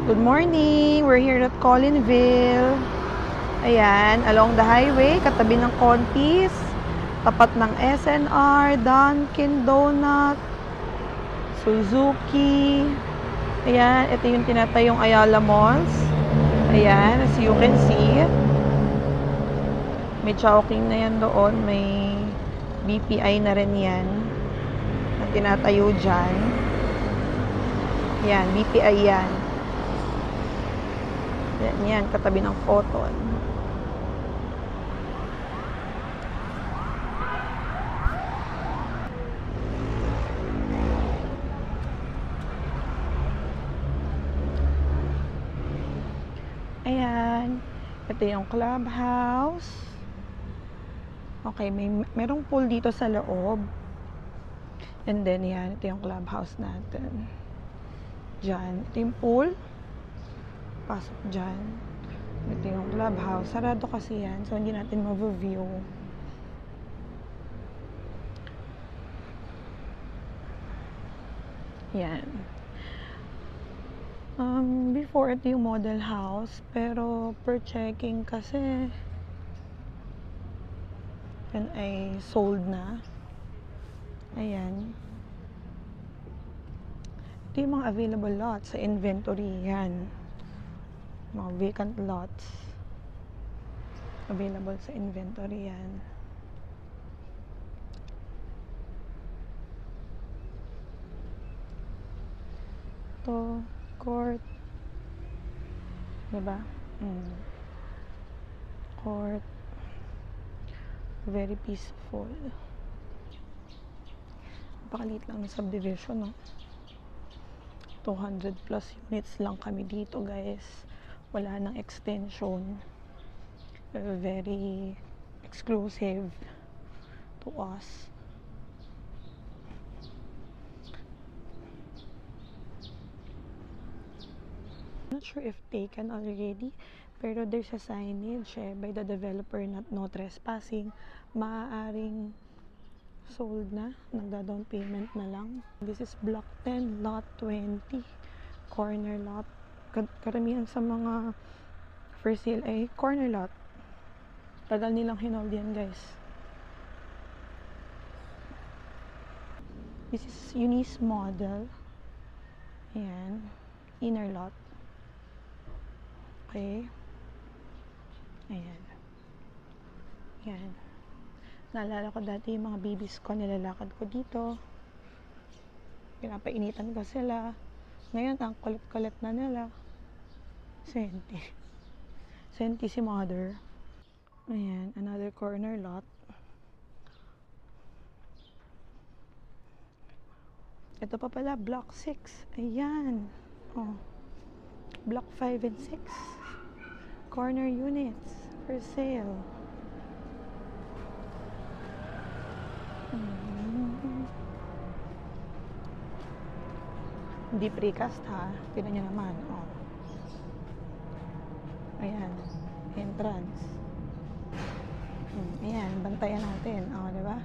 Good morning! We're here at Colinville. Ayan, along the highway, katabi ng Contis, tapat ng SNR, Dunkin Donut, Suzuki. Ayan, ito yung tinatayong Ayala Malls. Ayan, as you can see, may Chowking na yan doon, may BPI na rin yan na tinatayo dyan. Ayan, BPI yan. Yan, katabi ng Photon. Ayan, ito yung clubhouse. Okay, merong pool dito sa loob. And then yan, ito yung clubhouse natin. Diyan, ito yung pool. Pasok dyan. Ito yung clubhouse. Sarado kasi yan, so hindi natin ma-view. Yan. Before, ito yung model house, pero per checking kasi yan ay sold na. Ayan. Ito yung mga available lots sa inventory. Yan. Mga vacant lots available sa inventory yan. Ito, court. Diba? Court. Very peaceful. Napakaliit lang ng subdivision, no? 200 plus units lang kami dito, guys. Wala nang extension. Very exclusive to us. Not sure if taken already, pero there's a signage by the developer na no trespassing. Maaaring sold na, nagda-down payment na lang. This is block 10, lot 20, corner lot. Karamihan sa mga for sale ay corner lot. Tagal nilang hinold yan, guys. This is Eunice model. Ayan, inner lot. Okay. Ayan. Ayan. Naalala ko dati yung mga babies ko, nilalakad ko dito. Pinapainitan ko sila. Ngayon, ang kulit-kulit na nila. Senti. Senti si mother. Ayan, another corner lot. Ito pa pala, block 6. Ayan. Oh. Block 5 and 6. Corner units for sale. Hindi precast, ha. Tignan nyo naman. Oh. Ayan. Entrance. Ayan, bantayan natin. Oh, diba?